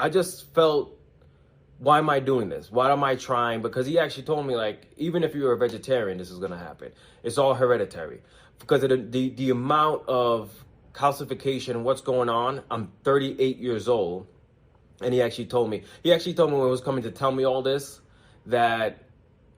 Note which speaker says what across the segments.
Speaker 1: I just felt, why am I doing this? Why am I trying? Because he actually told me, like, even if you're a vegetarian, this is going to happen. It's all hereditary. Because of the amount of calcification, what's going on. I'm 38 years old. And he actually told me when he was coming to tell me all this, that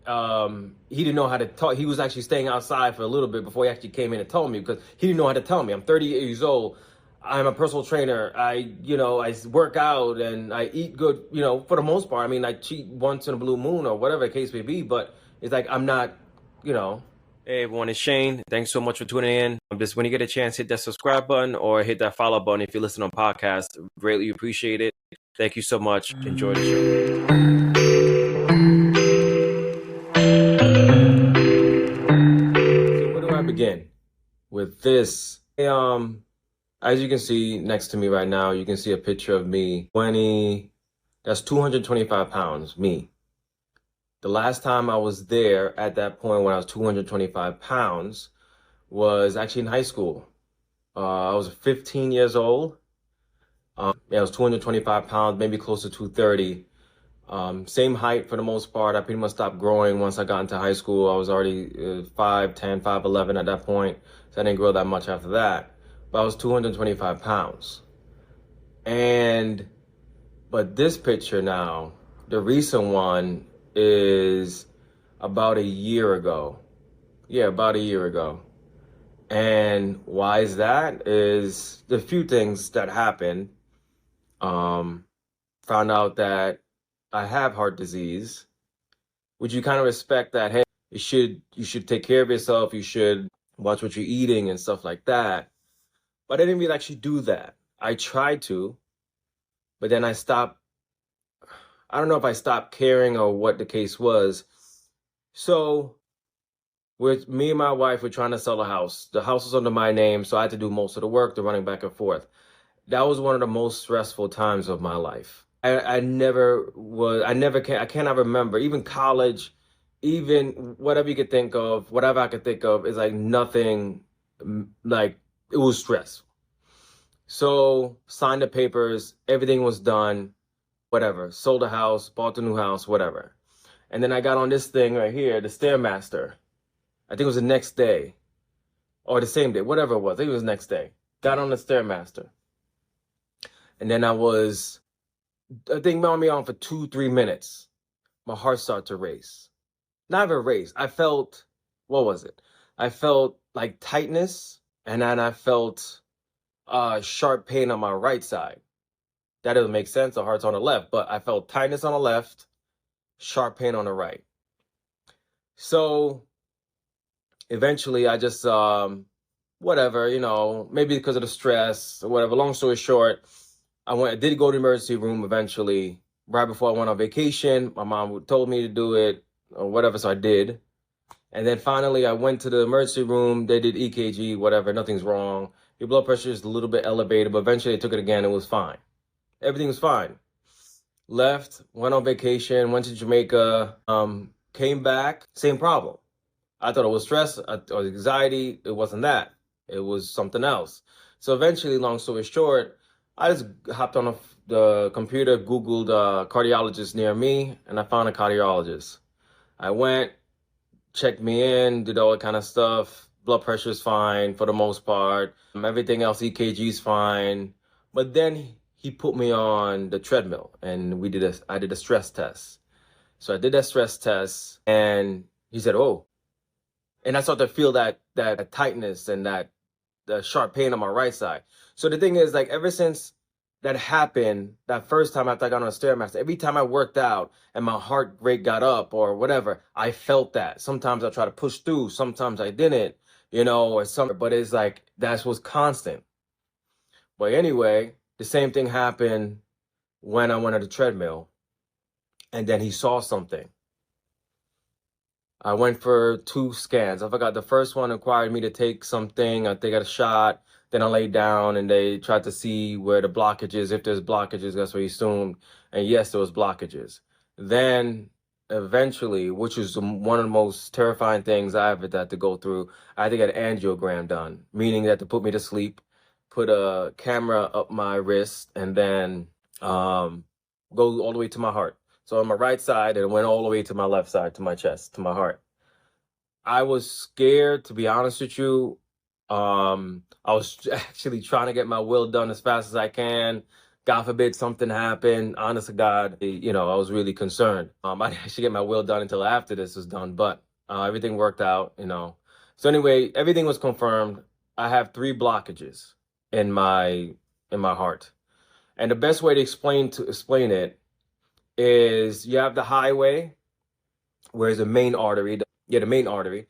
Speaker 1: he didn't know how to talk. He was actually staying outside for a little bit before he actually came in and told me, because he didn't know how to tell me. I'm 38 years old. I'm a personal trainer. I work out and I eat good, for the most part. I mean, I cheat once in a blue moon or whatever the case may be, but it's like, I'm not, you know. Hey everyone, it's Shane. Thanks so much for tuning in. Just when you get a chance, hit that subscribe button or hit that follow button if you listen on podcast. Greatly appreciate it. Thank you so much. Enjoy the show. So where do I begin with this? As you can see next to me right now, you can see a picture of me, that's 225 pounds, me. The last time I was there at that point when I was 225 pounds was actually in high school. I was 15 years old. I was 225 pounds, maybe close to 230. Same height for the most part. I pretty much stopped growing once I got into high school. I was already 5'10", 5'11" at that point, so I didn't grow that much after that. But I was 225 pounds. But this picture now, the recent one, is about a year ago. Yeah, about a year ago. And why is that? Is the few things that happened. Found out that I have heart disease, which you kind of respect that, hey, you should take care of yourself, you should watch what you're eating and stuff like that. But I didn't really actually do that. I tried to, but then I stopped. I don't know if I stopped caring or what the case was. So with me and my wife, we're trying to sell a house. The house was under my name, so I had to do most of the work, the running back and forth. That was one of the most stressful times of my life. I cannot remember, even college, even whatever you could think of, whatever I could think of, is like nothing, like it was stress. So signed the papers, everything was done, whatever, sold a house, bought the new house, whatever. And then I got on this thing right here, the Stairmaster. I think it was the next day or the same day, whatever it was. I think it was the next day. Got on the Stairmaster. And then I think on me on for 2-3 minutes. My heart started to race. Not even race. I felt, what was it? I felt like tightness, and then I felt sharp pain on my right side. That doesn't make sense. The heart's on the left, but I felt tightness on the left, sharp pain on the right. So eventually I just, whatever, maybe because of the stress or whatever. Long story short, I did go to the emergency room eventually, right before I went on vacation. My mom told me to do it or whatever, so I did. And then finally I went to the emergency room. They did EKG, whatever, nothing's wrong. Your blood pressure is a little bit elevated, but eventually they took it again. It was fine. Everything was fine. Left, went on vacation, went to Jamaica, came back, same problem. I thought it was stress or anxiety. It wasn't that. It was something else. So eventually, long story short, I just hopped on the computer, Googled cardiologist near me, and I found a cardiologist. I went, checked me in, did all that kind of stuff. Blood pressure's fine for the most part. Everything else, EKG's fine. But then he put me on the treadmill, and I did a stress test. So I did that stress test, and he said, "Oh," and I started to feel that tightness and the sharp pain on my right side. So the thing is, like, ever since that happened, that first time after I got on a Stairmaster, every time I worked out and my heart rate got up or whatever, I felt that. Sometimes I try to push through, sometimes I didn't, but it's like, that was constant. But anyway, the same thing happened when I went on the treadmill, and then he saw something. I went for 2 scans. I forgot, the first one required me to take something. I think I got a shot. Then I laid down and they tried to see where the blockage is. If there's blockages, that's what he assumed. And yes, there was blockages. Then eventually, which was one of the most terrifying things I ever had to go through, I had to get an angiogram done, meaning that to put me to sleep, put a camera up my wrist, and then go all the way to my heart. So on my right side, and it went all the way to my left side, to my chest, to my heart. I was scared, to be honest with you. I was actually trying to get my will done as fast as I can. God forbid something happened. Honest to God, I was really concerned. I didn't actually get my will done until after this was done, but everything worked out. So anyway, everything was confirmed. I have 3 blockages in my heart. And the best way to explain it is you have the highway, where's the main artery. The main artery.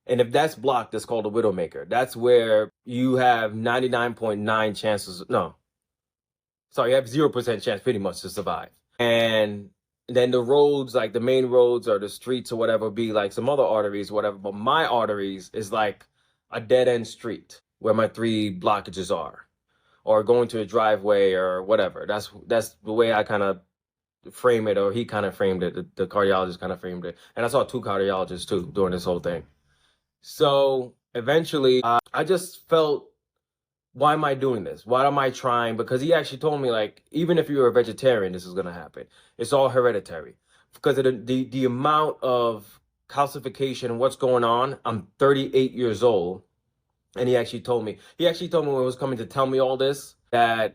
Speaker 1: And if that's blocked, that's called a widowmaker. That's where you have 99.9 chances. No, sorry, you have 0% chance pretty much to survive. And then the roads, like the main roads or the streets or whatever, be like some other arteries, whatever. But my arteries is like a dead end street where my 3 blockages are, or going to a driveway or whatever. That's the way I kind of frame it, or he kind of framed it. The cardiologist kind of framed it. And I saw 2 cardiologists too during this whole thing. So eventually, I just felt, why am I doing this? Why am I trying? Because he actually told me, like, even if you're a vegetarian, this is going to happen. It's all hereditary. Because of the amount of calcification and what's going on. I'm 38 years old. And he actually told me when he was coming to tell me all this, that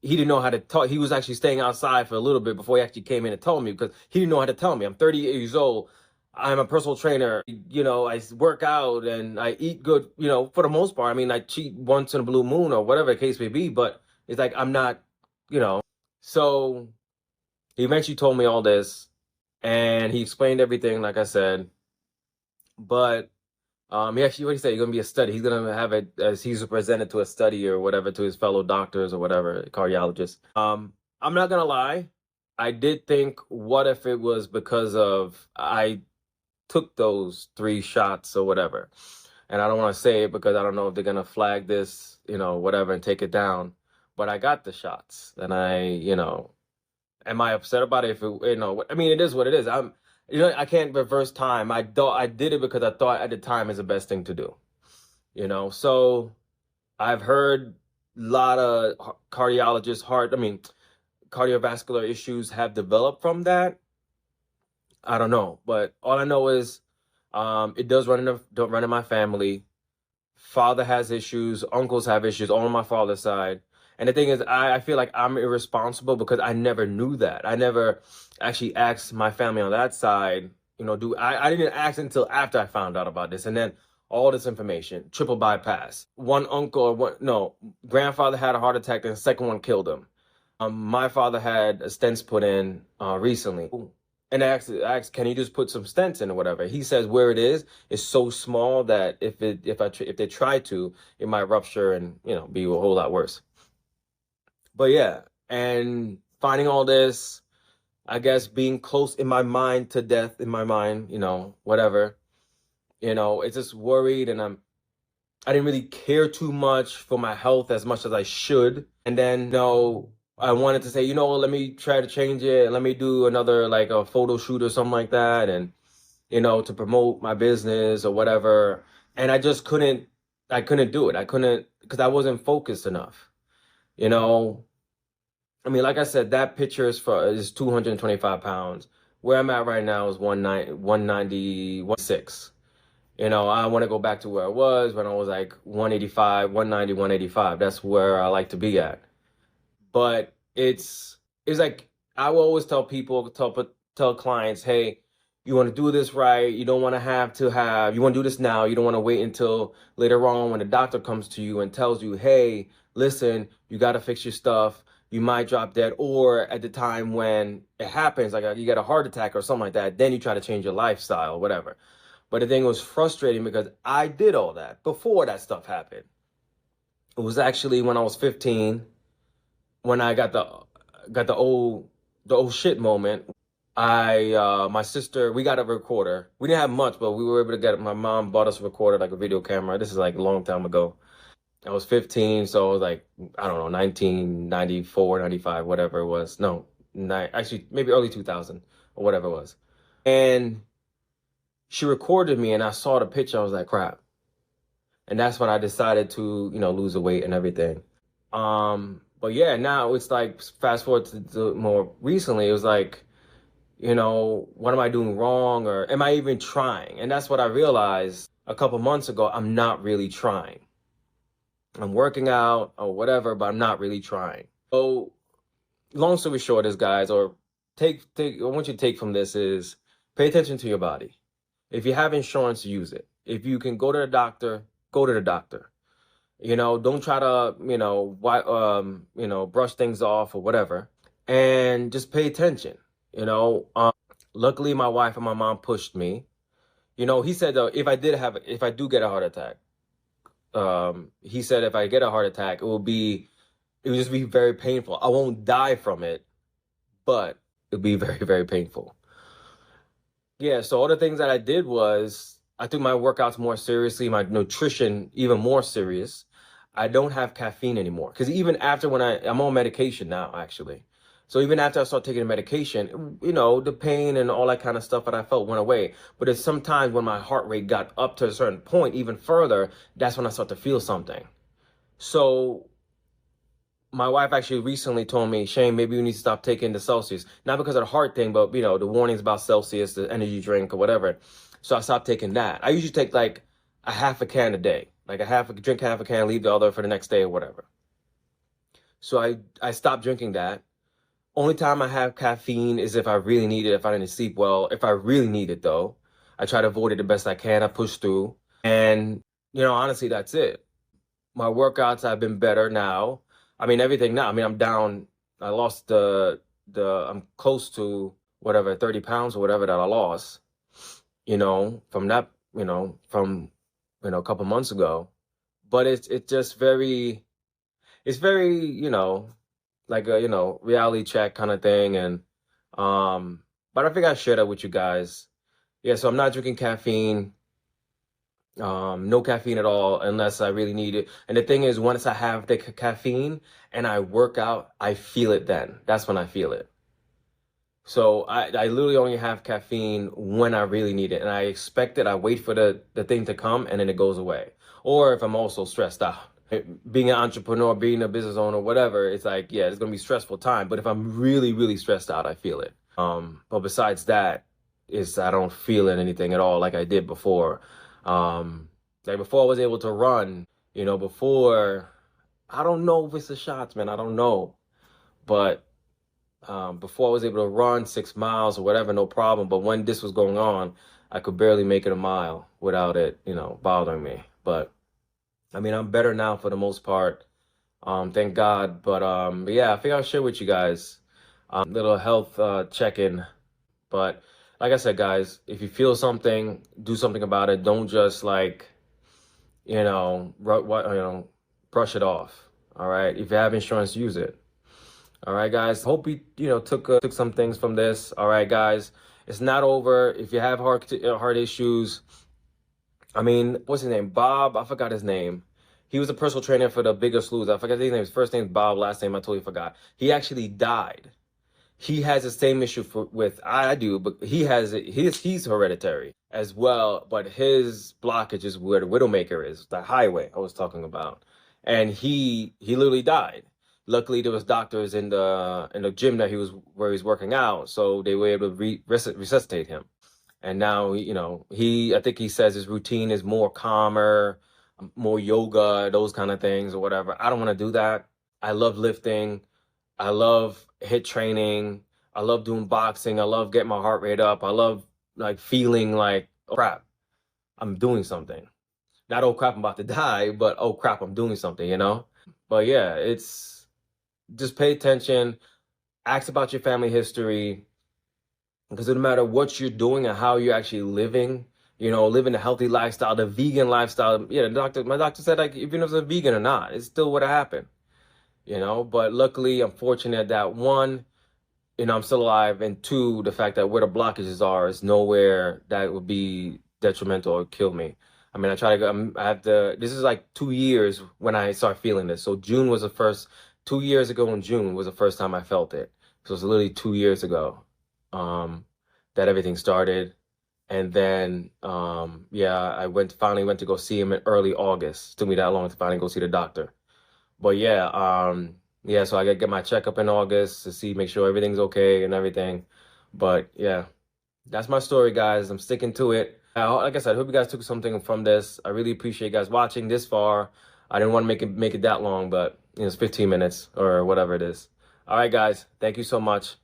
Speaker 1: he didn't know how to talk. He was actually staying outside for a little bit before he actually came in and told me, because he didn't know how to tell me. I'm 38 years old. I'm a personal trainer. I work out and I eat good, for the most part. I mean, I cheat once in a blue moon or whatever the case may be, but it's like I'm not, you know. So he eventually told me all this, and he explained everything, like I said. But he actually, what did he say? He's gonna be a study. He's gonna have it as he's presented to a study or whatever, to his fellow doctors or whatever, cardiologists. I'm not gonna lie. I did think, what if it was because of I took those 3 shots or whatever? And I don't want to say it because I don't know if they're gonna flag this, whatever, and take it down. But I got the shots, and am I upset about it? If it, I mean, it is what it is. I can't reverse time. I did it because I thought at the time is the best thing to do. So I've heard a lot of cardiovascular issues have developed from that. I don't know, but all I know is, it does don't run in my family. Father has issues, uncles have issues, all on my father's side. And the thing is, I feel like I'm irresponsible because I never knew that. I never actually asked my family on that side, I didn't ask until after I found out about this. And then all this information, triple bypass. One uncle, grandfather had a heart attack, and the second one killed him. My father had a stents put in recently. And I asked, can you just put some stents in or whatever? He says where it is so small that if they try to, it might rupture and be a whole lot worse. But yeah, and finding all this, I guess being close in my mind to death, in my mind, whatever, it's just worried, and I didn't really care too much for my health as much as I should. And then, I wanted to say, let me try to change it. Let me do another, like a photo shoot or something like that. And, to promote my business or whatever. And I just couldn't do it. I couldn't, because I wasn't focused enough. I mean, like I said, that picture is 225 pounds. Where I'm at right now is 190, 196. I want to go back to where I was when I was like 185, 190, 185. That's where I like to be at. But it's like, I will always tell people, tell clients, hey, you want to do this right. You don't want you want to do this now. You don't want to wait until later on when the doctor comes to you and tells you, hey, listen, you got to fix your stuff. You might drop dead. Or at the time when it happens, like you get a heart attack or something like that, then you try to change your lifestyle, whatever. But the thing was frustrating because I did all that before that stuff happened. It was actually when I was 15, when I got the old shit moment. My sister, we got a recorder. We didn't have much, but we were able to get it. My mom bought us a recorder, like a video camera. This is like a long time ago. I was 15, so I was like, I don't know, 1994, 95, whatever it was. No, actually, maybe early 2000 or whatever it was. And she recorded me, and I saw the picture. I was like, crap. And that's when I decided to, lose the weight and everything. But yeah, now it's like fast forward to more recently, it was like, what am I doing wrong, or am I even trying? And that's what I realized a couple months ago. I'm not really trying. I'm working out or whatever, but I'm not really trying. So long story short is, guys, or I want you to take from this is pay attention to your body. If you have insurance, use it. If you can go to the doctor, go to the doctor. Don't try to, brush things off or whatever. And just pay attention. Luckily my wife and my mom pushed me. He said if I do get a heart attack, he said if I get a heart attack, it would just be very painful. I won't die from it, but it'll be very, very painful. Yeah, so all the things that I did was I took my workouts more seriously, my nutrition even more serious. I don't have caffeine anymore. Because even after I'm on medication now, actually. So even after I started taking the medication, the pain and all that kind of stuff that I felt went away. But it's sometimes when my heart rate got up to a certain point, even further, that's when I start to feel something. So my wife actually recently told me, Shane, maybe you need to stop taking the Celsius. Not because of the heart thing, but, the warnings about Celsius, the energy drink or whatever. So I stopped taking that. I usually take like a half a can a day. Like drink half a can, leave the other for the next day or whatever. So I stopped drinking that. Only time I have caffeine is if I really need it, if I didn't sleep well. If I really need it, though, I try to avoid it the best I can. I push through. And, honestly, that's it. My workouts have been better now. I mean, everything now. I mean, I'm down. I lost I'm close to whatever, 30 pounds or whatever that I lost, from that, from, a couple months ago. But it's just it's very, like a, reality check kind of thing. And, but I think I shared that with you guys. Yeah, so I'm not drinking caffeine. No caffeine at all unless I really need it. And the thing is, once I have the caffeine and I work out, I feel it then. That's when I feel it. So I literally only have caffeine when I really need it. And I expect it. I wait for the thing to come and then it goes away. Or if I'm also stressed out. Being an entrepreneur, being a business owner, whatever, it's like, yeah, it's going to be a stressful time. But if I'm really, really stressed out, I feel it. But besides that, I don't feel it anything at all like I did before. Like before I was able to run, before, I don't know if it's the shots, man, I don't know. But before I was able to run 6 miles or whatever, no problem. But when this was going on, I could barely make it a mile without it, bothering me. But I mean, I'm better now for the most part. Thank God. But yeah, I think I'll share with you guys little health check-in. But like I said, guys, if you feel something, do something about it. Don't just like, brush it off. All right. If you have insurance, use it. All right, guys. Hope you took some things from this. All right, guys. It's not over. If you have heart issues, I mean, what's his name? Bob. I forgot his name. He was a personal trainer for the Biggest Loser. I forgot his name. His first name's Bob. Last name I totally forgot. He actually died. He has the same issue with I do, but he has it. He's hereditary as well. But his blockage is where the Widowmaker is, the highway I was talking about, and he literally died. Luckily, there was doctors in the gym where he was working out, so they were able to resuscitate him. And now, I think he says his routine is more calmer, more yoga, those kind of things or whatever. I don't want to do that. I love lifting. I love hit training. I love doing boxing. I love getting my heart rate up. I love like feeling like, oh crap, I'm doing something. Not, oh crap, I'm about to die, but oh crap, I'm doing something. But yeah, it's just pay attention. Ask about your family history. Because no matter what you're doing and how you're actually living, living a healthy lifestyle, the vegan lifestyle. Yeah, my doctor said, like, even if it's a vegan or not, it still would have happened. But luckily, I'm fortunate that one, I'm still alive, and two, the fact that where the blockages are is nowhere that would be detrimental or kill me. I mean, I try to go, this is like 2 years when I start feeling this. So June was the first, 2 years ago in June was the first time I felt it. So it's literally 2 years ago. That everything started. And then, yeah, I finally went to go see him in early August. It took me that long to finally go see the doctor. But yeah, yeah, so I gotta get my checkup in August to see, make sure everything's okay and everything. But yeah, that's my story, guys. I'm sticking to it. Like I said, I hope you guys took something from this. I really appreciate you guys watching this far. I didn't want to make it that long, but it's 15 minutes or whatever it is. All right, guys, thank you so much.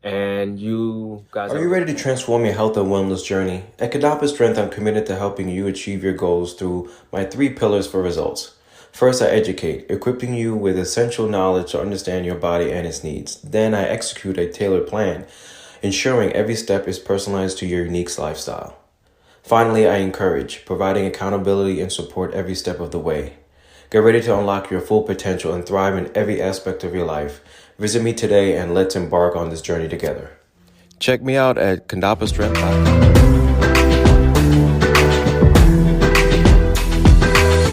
Speaker 1: And you guys, are you ready to transform your health and wellness journey? At Condappa Strength, I'm committed to helping you achieve your goals through my 3 pillars for results. First, I educate, equipping you with essential knowledge to understand your body and its needs. Then I execute a tailored plan, ensuring every step is personalized to your unique lifestyle. Finally, I encourage, providing accountability and support every step of the way. Get ready to unlock your full potential and thrive in every aspect of your life. Visit me today and let's embark on this journey together. Check me out at condappastrength.com.